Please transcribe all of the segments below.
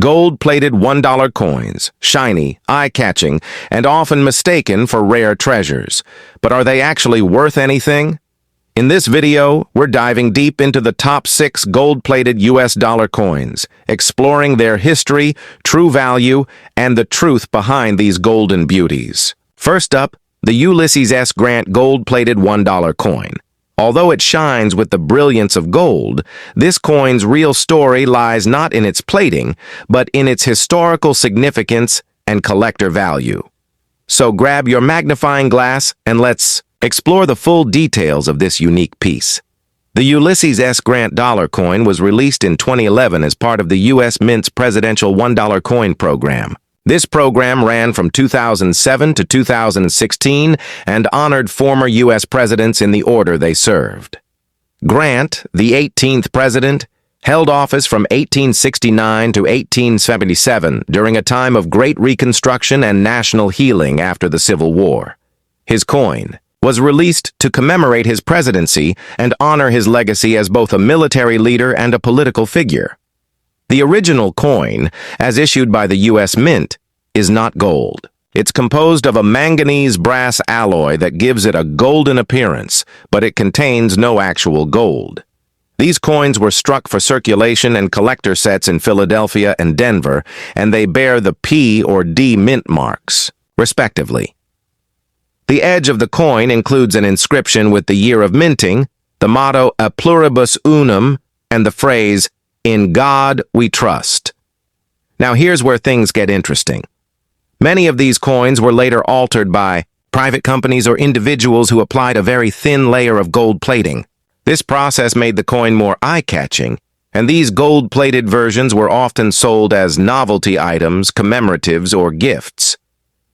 Gold-plated $1 coins, shiny, eye-catching, and often mistaken for rare treasures. But are they actually worth anything? In this video, we're diving deep into the top 6 gold-plated US dollar coins, exploring their history, true value, and the truth behind these golden beauties. First up, the Ulysses S. Grant gold-plated $1 coin. Although it shines with the brilliance of gold, this coin's real story lies not in its plating, but in its historical significance and collector value. So grab your magnifying glass and let's explore the full details of this unique piece. The Ulysses S. Grant dollar coin was released in 2011 as part of the U.S. Mint's presidential $1 coin program. This program ran from 2007 to 2016 and honored former U.S. presidents in the order they served. Grant, the 18th president, held office from 1869 to 1877 during a time of great reconstruction and national healing after the Civil War. His coin was released to commemorate his presidency and honor his legacy as both a military leader and a political figure. The original coin, as issued by the U.S. Mint, is not gold. It's composed of a manganese brass alloy that gives it a golden appearance, but it contains no actual gold. These coins were struck for circulation and collector sets in Philadelphia and Denver, and they bear the P or D mint marks, respectively. The edge of the coin includes an inscription with the year of minting, the motto A pluribus unum, and the phrase, "In God we trust." Now here's where things get interesting. Many of these coins were later altered by private companies or individuals who applied a very thin layer of gold plating. This process made the coin more eye-catching, and these gold-plated versions were often sold as novelty items, commemoratives, or gifts.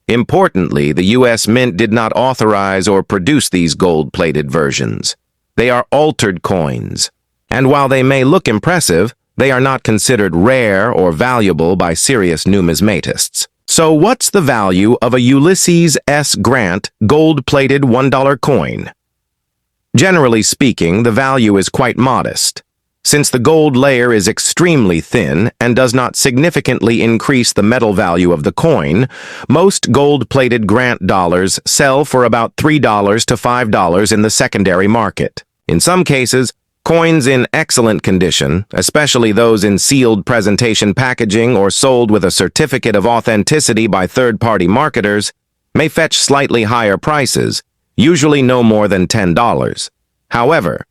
Importantly, the U.S. Mint did not authorize or produce these gold-plated versions. They are altered coins, and while they may look impressive, they are not considered rare or valuable by serious numismatists. So what's the value of a Ulysses S. Grant gold-plated $1 coin? Generally speaking, the value is quite modest. Since the gold layer is extremely thin and does not significantly increase the metal value of the coin, most gold-plated Grant dollars sell for about $3 to $5 in the secondary market. In some cases, coins in excellent condition, especially those in sealed presentation packaging or sold with a certificate of authenticity by third-party marketers, may fetch slightly higher prices, usually no more than $10. However,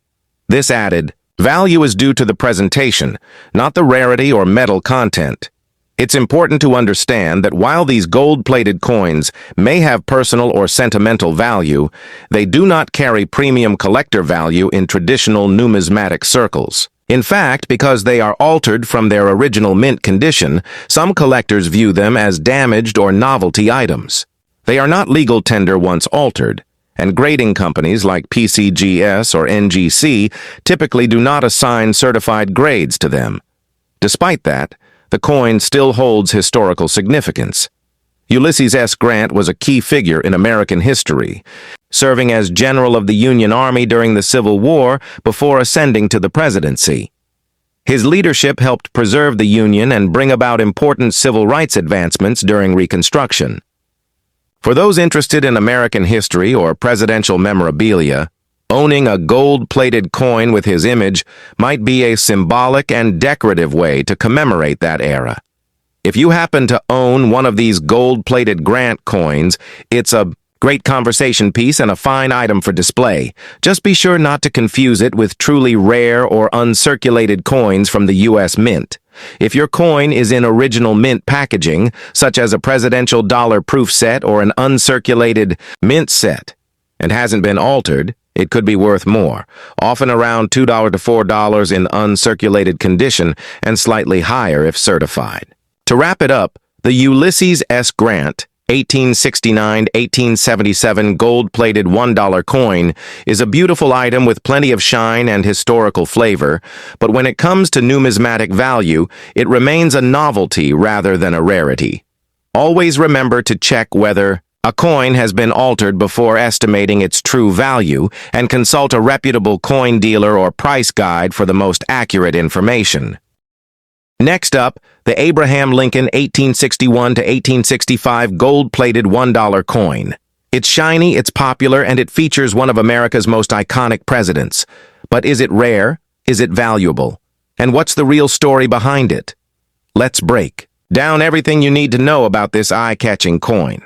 this added value is due to the presentation, not the rarity or metal content. It's important to understand that while these gold-plated coins may have personal or sentimental value, they do not carry premium collector value in traditional numismatic circles. In fact, because they are altered from their original mint condition, some collectors view them as damaged or novelty items. They are not legal tender once altered, and grading companies like PCGS or NGC typically do not assign certified grades to them. Despite that, the coin still holds historical significance. Ulysses S. Grant was a key figure in American history, serving as General of the Union Army during the Civil War before ascending to the presidency. His leadership helped preserve the Union and bring about important civil rights advancements during Reconstruction. For those interested in American history or presidential memorabilia, owning a gold-plated coin with his image might be a symbolic and decorative way to commemorate that era. If you happen to own one of these gold-plated Grant coins, it's a great conversation piece and a fine item for display. Just be sure not to confuse it with truly rare or uncirculated coins from the U.S. Mint. If your coin is in original mint packaging, such as a presidential dollar proof set or an uncirculated mint set, and hasn't been altered, it could be worth more, often around $2 to $4 in uncirculated condition and slightly higher if certified. To wrap it up, the Ulysses S. Grant 1869-1877 gold-plated $1 coin is a beautiful item with plenty of shine and historical flavor, but when it comes to numismatic value, it remains a novelty rather than a rarity. Always remember to check whether a coin has been altered before estimating its true value, and consult a reputable coin dealer or price guide for the most accurate information. Next up, the Abraham Lincoln 1861 to 1865 gold-plated $1 coin. It's shiny, it's popular, and it features one of America's most iconic presidents. But is it rare? Is it valuable? And what's the real story behind it? Let's break down everything you need to know about this eye-catching coin.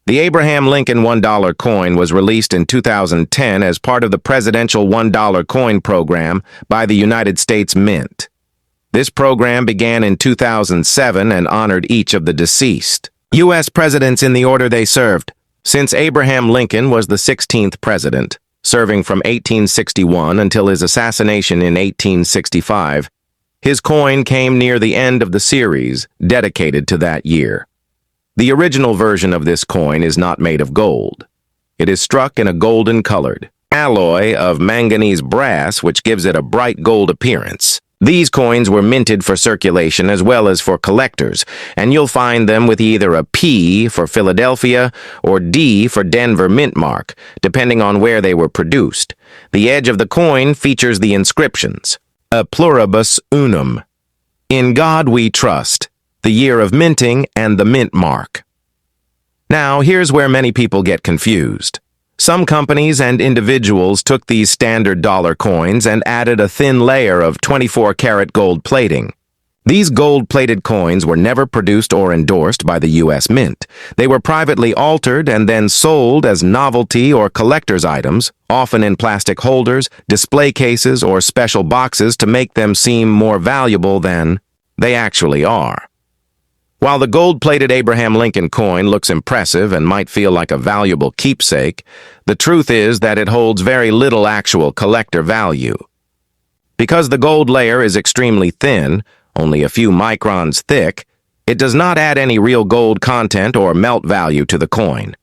The Abraham Lincoln $1 coin was released in 2010 as part of the presidential $1 coin program by the United States Mint. This program began in 2007 and honored each of the deceased U.S. presidents in the order they served. Since Abraham Lincoln was the 16th president, serving from 1861 until his assassination in 1865, his coin came near the end of the series dedicated to that year. The original version of this coin is not made of gold. It is struck in a golden-colored alloy of manganese brass, which gives it a bright gold appearance. These coins were minted for circulation as well as for collectors, and you'll find them with either a P for Philadelphia or D for Denver mint mark, depending on where they were produced. The edge of the coin features the inscriptions, A pluribus unum, In God we trust, the year of minting, and the mint mark. Now, here's where many people get confused. Some companies and individuals took these standard dollar coins and added a thin layer of 24-karat gold plating. These gold-plated coins were never produced or endorsed by the U.S. Mint. They were privately altered and then sold as novelty or collector's items, often in plastic holders, display cases, or special boxes to make them seem more valuable than they actually are. While the gold-plated Abraham Lincoln coin looks impressive and might feel like a valuable keepsake, the truth is that it holds very little actual collector value. Because the gold layer is extremely thin, only a few microns thick, it does not add any real gold content or melt value to the coin.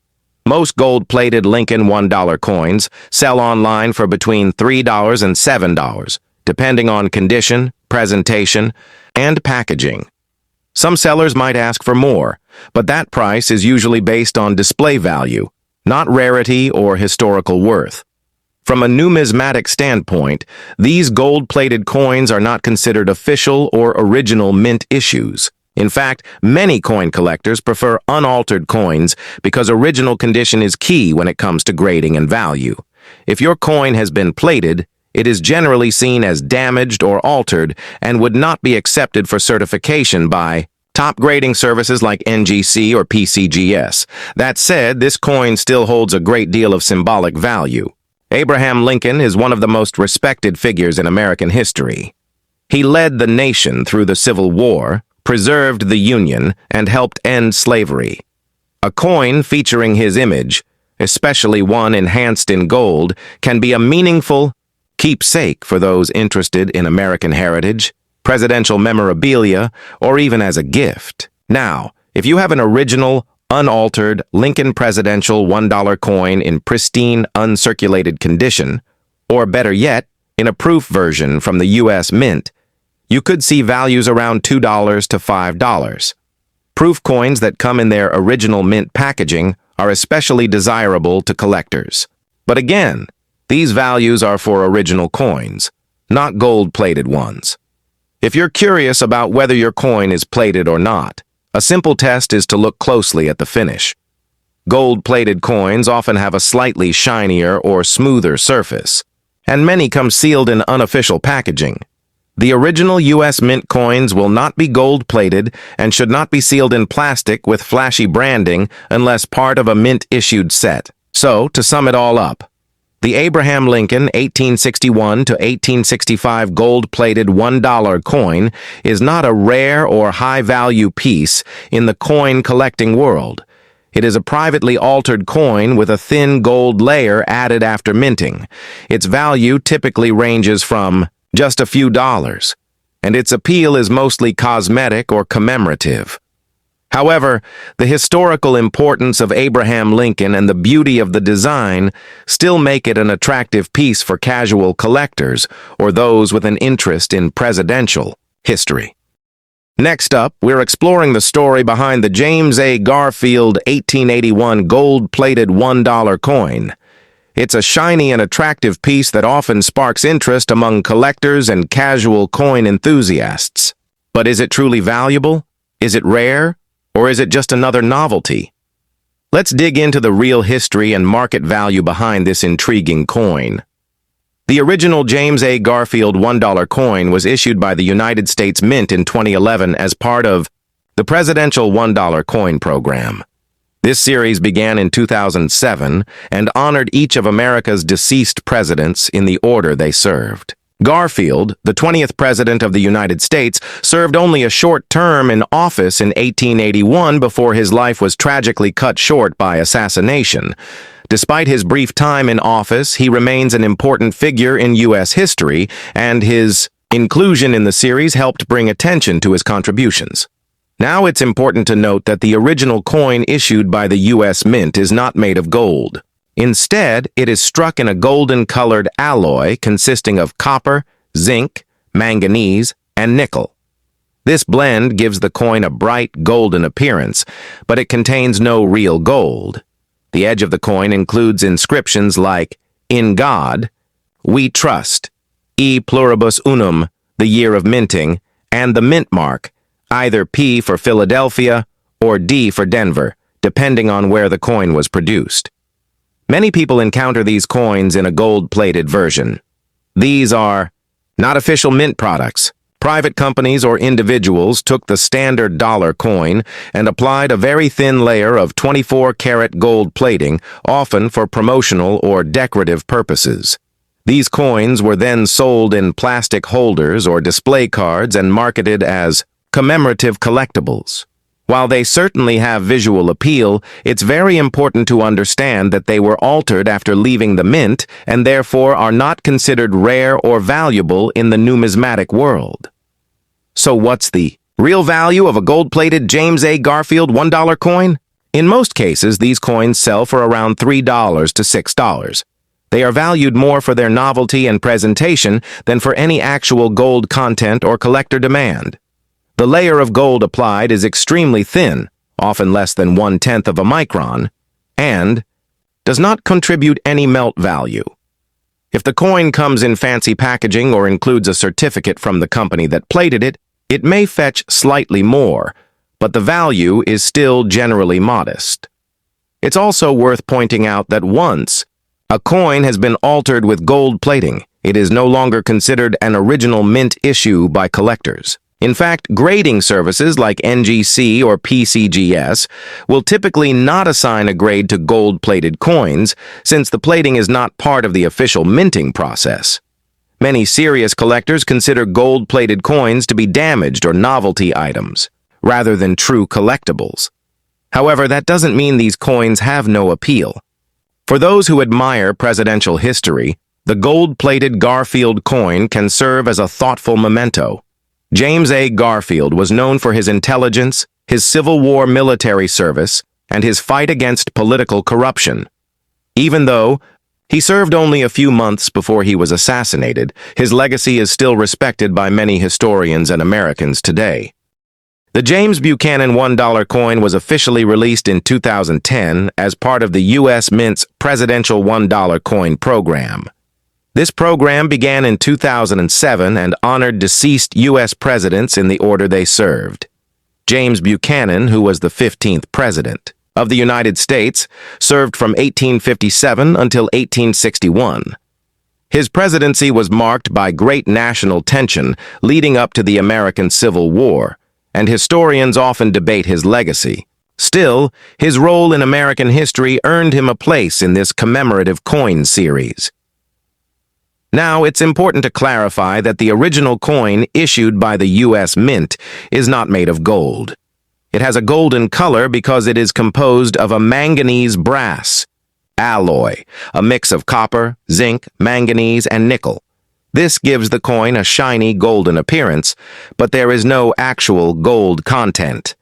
Most gold-plated Lincoln $1 coins sell online for between $3 and $7, depending on condition, presentation, and packaging. Some sellers might ask for more, but that price is usually based on display value, not rarity or historical worth. From a numismatic standpoint, these gold-plated coins are not considered official or original mint issues. In fact, many coin collectors prefer unaltered coins because original condition is key when it comes to grading and value. If your coin has been plated, it is generally seen as damaged or altered and would not be accepted for certification by top grading services like NGC or PCGS. That said, this coin still holds a great deal of symbolic value. Abraham Lincoln is one of the most respected figures in American history. He led the nation through the Civil War, preserved the Union, and helped end slavery. A coin featuring his image, especially one enhanced in gold, can be a meaningful keepsake for those interested in American heritage, presidential memorabilia, or even as a gift. Now, if you have an original, unaltered Lincoln presidential $1 coin in pristine, uncirculated condition, or better yet, in a proof version from the U.S. Mint, you could see values around $2 to $5. Proof coins that come in their original mint packaging are especially desirable to collectors. But again, these values are for original coins, not gold-plated ones. If you're curious about whether your coin is plated or not, a simple test is to look closely at the finish. Gold-plated coins often have a slightly shinier or smoother surface, and many come sealed in unofficial packaging. The original U.S. Mint coins will not be gold-plated and should not be sealed in plastic with flashy branding unless part of a mint-issued set. So, to sum it all up, the Abraham Lincoln 1861 to 1865 gold-plated $1 coin is not a rare or high-value piece in the coin collecting world. It is a privately altered coin with a thin gold layer added after minting. Its value typically ranges from just a few dollars, and its appeal is mostly cosmetic or commemorative. However, the historical importance of Abraham Lincoln and the beauty of the design still make it an attractive piece for casual collectors or those with an interest in presidential history. Next up, we're exploring the story behind the James A. Garfield 1881 gold-plated $1 coin. It's a shiny and attractive piece that often sparks interest among collectors and casual coin enthusiasts. But is it truly valuable? Is it rare? Or is it just another novelty? Let's dig into the real history and market value behind this intriguing coin. The original James A. Garfield $1 coin was issued by the United States Mint in 2011 as part of the Presidential $1 Coin Program. This series began in 2007 and honored each of America's deceased presidents in the order they served. Garfield, the 20th President of the United States, served only a short term in office in 1881 before his life was tragically cut short by assassination. Despite his brief time in office, he remains an important figure in U.S. history, and his inclusion in the series helped bring attention to his contributions. Now it's important to note that the original coin issued by the U.S. Mint is not made of gold. Instead, it is struck in a golden-colored alloy consisting of copper, zinc, manganese, and nickel. This blend gives the coin a bright golden appearance, but it contains no real gold. The edge of the coin includes inscriptions like, "In God," "We Trust," "E Pluribus Unum," the year of minting, and the mint mark, either P for Philadelphia or D for Denver, depending on where the coin was produced. Many people encounter these coins in a gold-plated version. These are not official mint products. Private companies or individuals took the standard dollar coin and applied a very thin layer of 24-karat gold plating, often for promotional or decorative purposes. These coins were then sold in plastic holders or display cards and marketed as commemorative collectibles. While they certainly have visual appeal, it's very important to understand that they were altered after leaving the mint and therefore are not considered rare or valuable in the numismatic world. So what's the real value of a gold-plated James A. Garfield $1 coin? In most cases, these coins sell for around $3 to $6. They are valued more for their novelty and presentation than for any actual gold content or collector demand. The layer of gold applied is extremely thin, often less than 1/10 of a micron, and does not contribute any melt value. If the coin comes in fancy packaging or includes a certificate from the company that plated it, it may fetch slightly more, but the value is still generally modest. It's also worth pointing out that once a coin has been altered with gold plating, it is no longer considered an original mint issue by collectors. In fact, grading services like NGC or PCGS will typically not assign a grade to gold-plated coins, since the plating is not part of the official minting process. Many serious collectors consider gold-plated coins to be damaged or novelty items, rather than true collectibles. However, that doesn't mean these coins have no appeal. For those who admire presidential history, the gold-plated Garfield coin can serve as a thoughtful memento. James A. Garfield was known for his intelligence, his Civil War military service, and his fight against political corruption. Even though he served only a few months before he was assassinated, his legacy is still respected by many historians and Americans today. The James Buchanan $1 coin was officially released in 2010 as part of the U.S. Mint's Presidential $1 Coin Program. This program began in 2007 and honored deceased U.S. presidents in the order they served. James Buchanan, who was the 15th president of the United States, served from 1857 until 1861. His presidency was marked by great national tension leading up to the American Civil War, and historians often debate his legacy. Still, his role in American history earned him a place in this commemorative coin series. Now, it's important to clarify that the original coin issued by the U.S. Mint is not made of gold. It has a golden color because it is composed of a manganese brass alloy, a mix of copper, zinc, manganese, and nickel. This gives the coin a shiny golden appearance, but there is no actual gold content.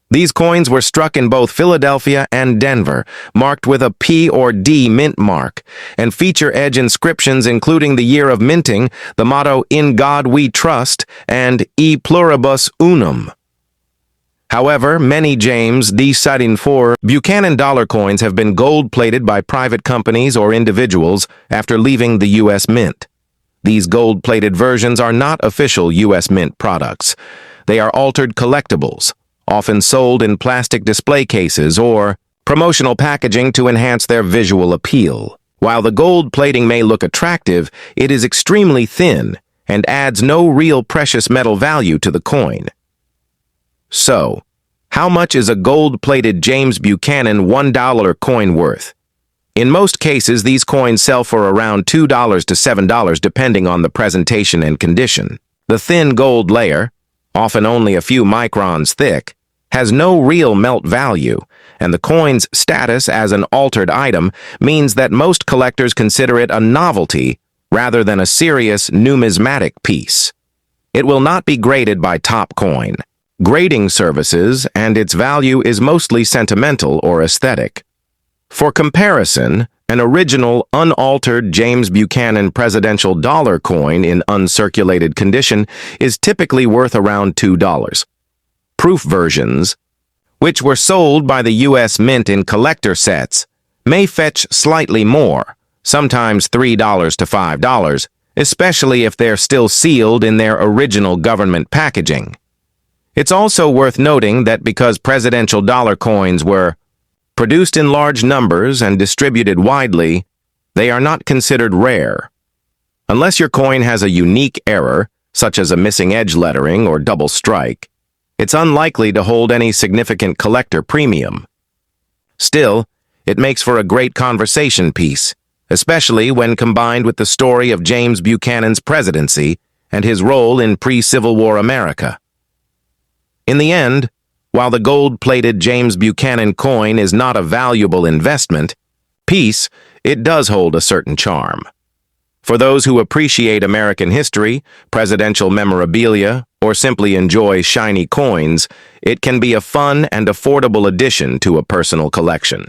These coins were struck in both Philadelphia and Denver, marked with a P or D mint mark, and feature edge inscriptions including the year of minting, the motto "In God We Trust," and "E Pluribus Unum." However, many James D. Buchanan dollar coins have been gold-plated by private companies or individuals after leaving the U.S. Mint. These gold-plated versions are not official U.S. Mint products. They are altered collectibles, often sold in plastic display cases or promotional packaging to enhance their visual appeal. While the gold plating may look attractive, it is extremely thin and adds no real precious metal value to the coin. So, how much is a gold-plated James Buchanan $1 coin worth? In most cases, these coins sell for around $2 to $7 depending on the presentation and condition. The thin gold layer, often only a few microns thick, has no real melt value, and the coin's status as an altered item means that most collectors consider it a novelty rather than a serious numismatic piece. It will not be graded by Top Coin, grading services, and its value is mostly sentimental or aesthetic. For comparison, an original, unaltered James Buchanan presidential dollar coin in uncirculated condition is typically worth around $2. Proof versions, which were sold by the U.S. Mint in collector sets, may fetch slightly more, sometimes $3 to $5, especially if they're still sealed in their original government packaging. It's also worth noting that because presidential dollar coins were produced in large numbers and distributed widely, they are not considered rare. Unless your coin has a unique error, such as a missing edge lettering or double strike, it's unlikely to hold any significant collector premium. Still, it makes for a great conversation piece, especially when combined with the story of James Buchanan's presidency and his role in pre-Civil War America. In the end, while the gold-plated James Buchanan coin is not a valuable investment piece, it does hold a certain charm. For those who appreciate American history, presidential memorabilia, or simply enjoy shiny coins, it can be a fun and affordable addition to a personal collection.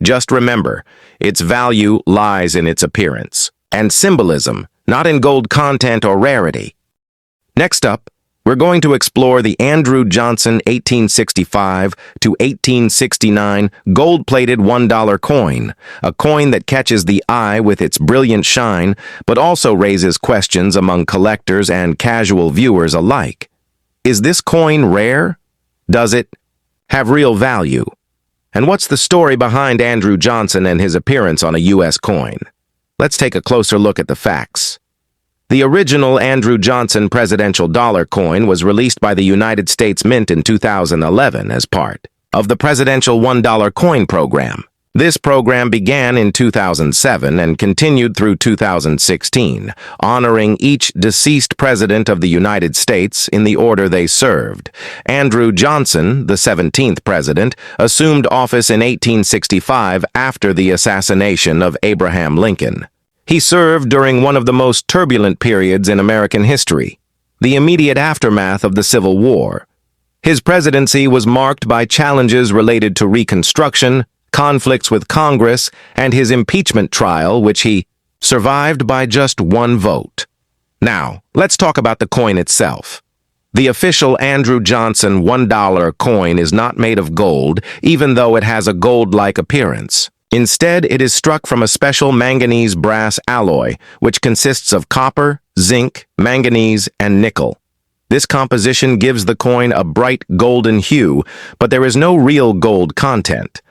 Just remember, its value lies in its appearance and symbolism, not in gold content or rarity. Next up, we're going to explore the Andrew Johnson 1865 to 1869 gold-plated $1 coin, a coin that catches the eye with its brilliant shine, but also raises questions among collectors and casual viewers alike. Is this coin rare? Does it have real value? And what's the story behind Andrew Johnson and his appearance on a U.S. coin? Let's take a closer look at the facts. The original Andrew Johnson presidential dollar coin was released by the United States Mint in 2011 as part of the presidential $1 coin program. This program began in 2007 and continued through 2016, honoring each deceased president of the United States in the order they served. Andrew Johnson, the 17th president, assumed office in 1865 after the assassination of Abraham Lincoln. He served during one of the most turbulent periods in American history, the immediate aftermath of the Civil War. His presidency was marked by challenges related to Reconstruction, conflicts with Congress, and his impeachment trial, which he survived by just one vote. Now, let's talk about the coin itself. The official Andrew Johnson $1 coin is not made of gold, even though it has a gold-like appearance. Instead, it is struck from a special manganese brass alloy, which consists of copper, zinc, manganese, and nickel. This composition gives the coin a bright golden hue, but there is no real gold content.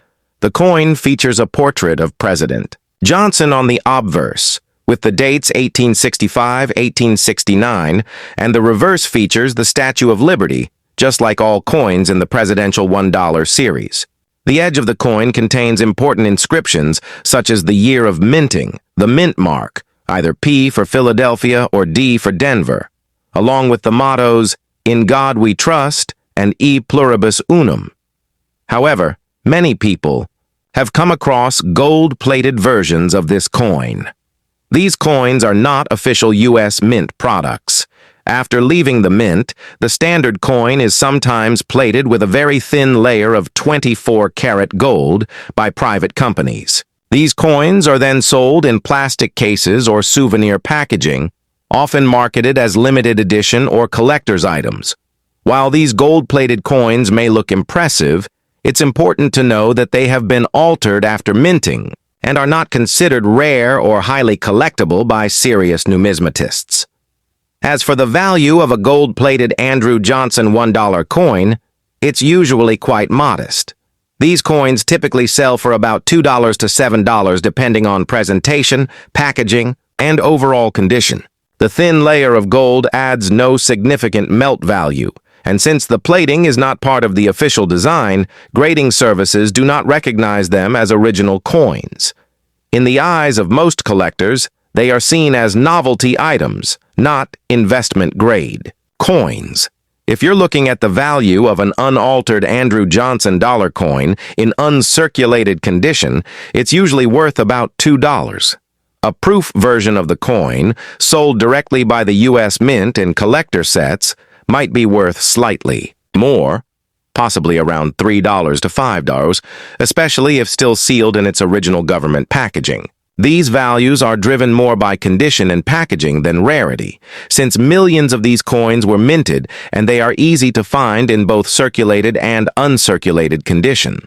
The coin features a portrait of President Johnson on the obverse, with the dates 1865, 1869, and the reverse features the Statue of Liberty, just like all coins in the presidential $1 series. The edge of the coin contains important inscriptions such as the year of minting, the mint mark, either P for Philadelphia or D for Denver, along with the mottos, "In God We Trust" and "E Pluribus Unum." However, many people have come across gold-plated versions of this coin. These coins are not official U.S. Mint products. After leaving the mint, the standard coin is sometimes plated with a very thin layer of 24-karat gold by private companies. These coins are then sold in plastic cases or souvenir packaging, often marketed as limited edition or collector's items. While these gold-plated coins may look impressive, it's important to know that they have been altered after minting and are not considered rare or highly collectible by serious numismatists. As for the value of a gold-plated Andrew Johnson $1 coin, it's usually quite modest. These coins typically sell for about $2 to $7 depending on presentation, packaging, and overall condition. The thin layer of gold adds no significant melt value, and since the plating is not part of the official design, grading services do not recognize them as original coins. In the eyes of most collectors, they are seen as novelty items, not investment-grade coins. If you're looking at the value of an unaltered Andrew Johnson dollar coin in uncirculated condition, it's usually worth about $2. A proof version of the coin, sold directly by the U.S. Mint in collector sets, might be worth slightly more, possibly around $3 to $5, especially if still sealed in its original government packaging. These values are driven more by condition and packaging than rarity, since millions of these coins were minted and they are easy to find in both circulated and uncirculated condition.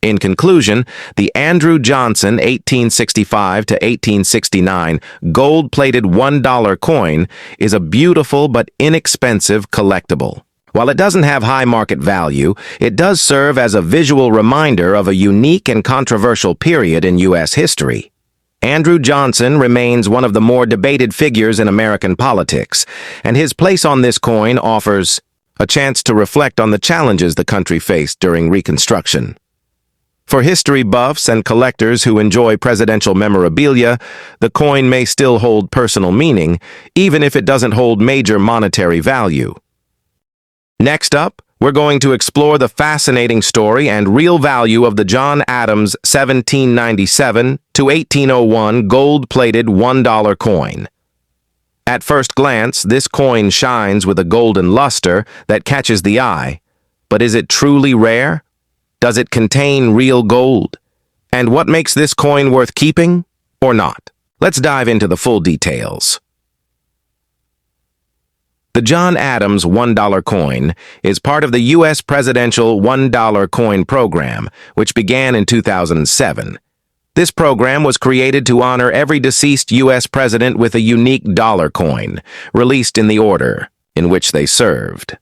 In conclusion, the Andrew Johnson 1865 to 1869 gold-plated $1 coin is a beautiful but inexpensive collectible. While it doesn't have high market value, it does serve as a visual reminder of a unique and controversial period in U.S. history. Andrew Johnson remains one of the more debated figures in American politics, and his place on this coin offers a chance to reflect on the challenges the country faced during Reconstruction. For history buffs and collectors who enjoy presidential memorabilia, the coin may still hold personal meaning, even if it doesn't hold major monetary value. Next up, we're going to explore the fascinating story and real value of the John Adams 1797 to 1801 gold-plated $1 coin. At first glance, this coin shines with a golden luster that catches the eye. But is it truly rare? Does it contain real gold? And what makes this coin worth keeping or not? Let's dive into the full details. The John Adams $1 coin is part of the U.S. presidential $1 coin program, which began in 2007. This program was created to honor every deceased U.S. president with a unique dollar coin, released in the order in which they served.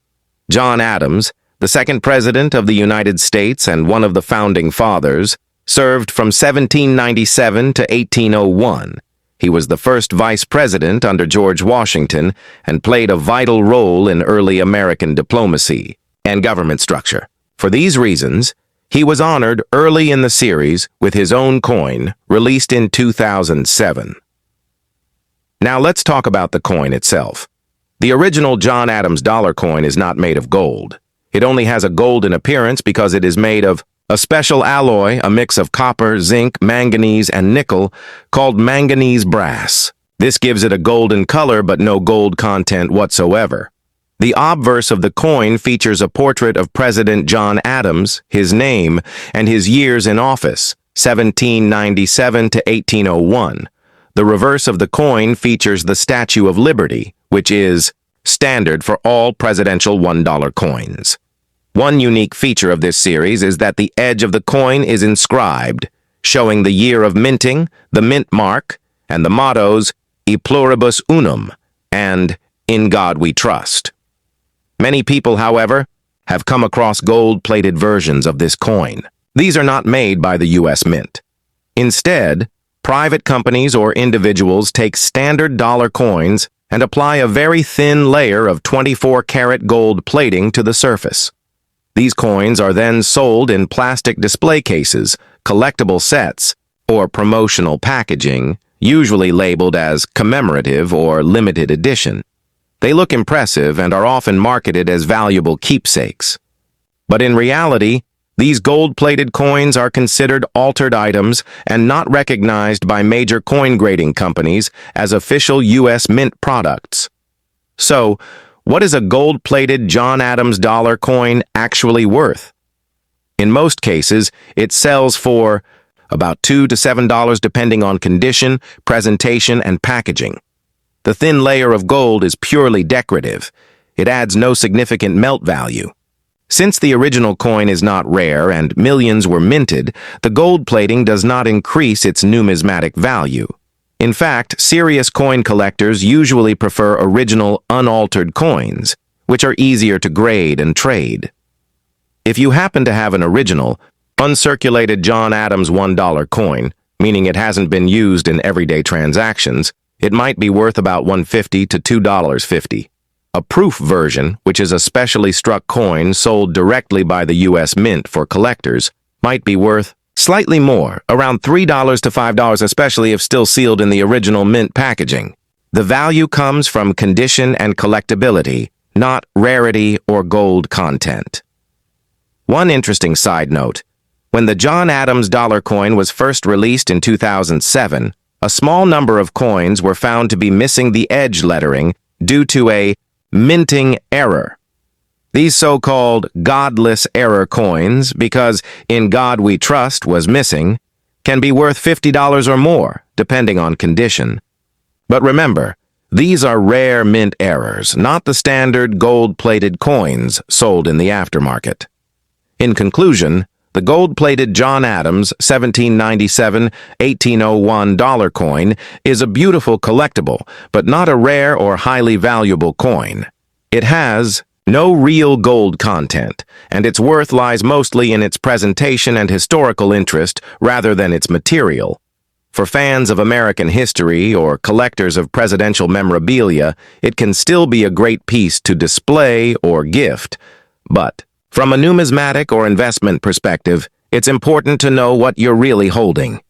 John Adams, the second president of the United States and one of the founding fathers, served from 1797 to 1801. He was the first vice president under George Washington and played a vital role in early American diplomacy and government structure. For these reasons, he was honored early in the series with his own coin, released in 2007. Now let's talk about the coin itself. The original John Adams dollar coin is not made of gold. It only has a golden appearance because it is made of a special alloy, a mix of copper, zinc, manganese, and nickel, called manganese brass. This gives it a golden color but no gold content whatsoever. The obverse of the coin features a portrait of President John Adams, his name, and his years in office, 1797 to 1801. The reverse of the coin features the Statue of Liberty, which is standard for all presidential $1 coins. One unique feature of this series is that the edge of the coin is inscribed, showing the year of minting, the mint mark, and the mottos E pluribus unum and In God We Trust. Many people, however, have come across gold-plated versions of this coin. These are not made by the U.S. Mint. Instead, private companies or individuals take standard dollar coins and apply a very thin layer of 24-karat gold plating to the surface. These coins are then sold in plastic display cases, collectible sets, or promotional packaging, usually labeled as commemorative or limited edition. They look impressive and are often marketed as valuable keepsakes. But in reality, these gold-plated coins are considered altered items and not recognized by major coin grading companies as official U.S. Mint products. So, what is a gold-plated John Adams dollar coin actually worth? In most cases, it sells for about $2 to $7 depending on condition, presentation, and packaging. The thin layer of gold is purely decorative. It adds no significant melt value. Since the original coin is not rare and millions were minted, the gold plating does not increase its numismatic value. In fact, serious coin collectors usually prefer original, unaltered coins, which are easier to grade and trade. If you happen to have an original, uncirculated John Adams $1 coin, meaning it hasn't been used in everyday transactions, it might be worth about $1.50 to $2.50. A proof version, which is a specially struck coin sold directly by the U.S. Mint for collectors, might be worth slightly more, around $3 to $5, especially if still sealed in the original mint packaging. The value comes from condition and collectability, not rarity or gold content. One interesting side note: when the John Adams dollar coin was first released in 2007, a small number of coins were found to be missing the edge lettering due to a minting error. These so-called godless error coins, because "In God We Trust" was missing, can be worth $50 or more, depending on condition. But remember, these are rare mint errors, not the standard gold-plated coins sold in the aftermarket. In conclusion, the gold-plated John Adams 1797-1801 dollar coin is a beautiful collectible, but not a rare or highly valuable coin. It has no real gold content, and its worth lies mostly in its presentation and historical interest rather than its material. For fans of American history or collectors of presidential memorabilia, it can still be a great piece to display or gift. But from a numismatic or investment perspective, it's important to know what you're really holding.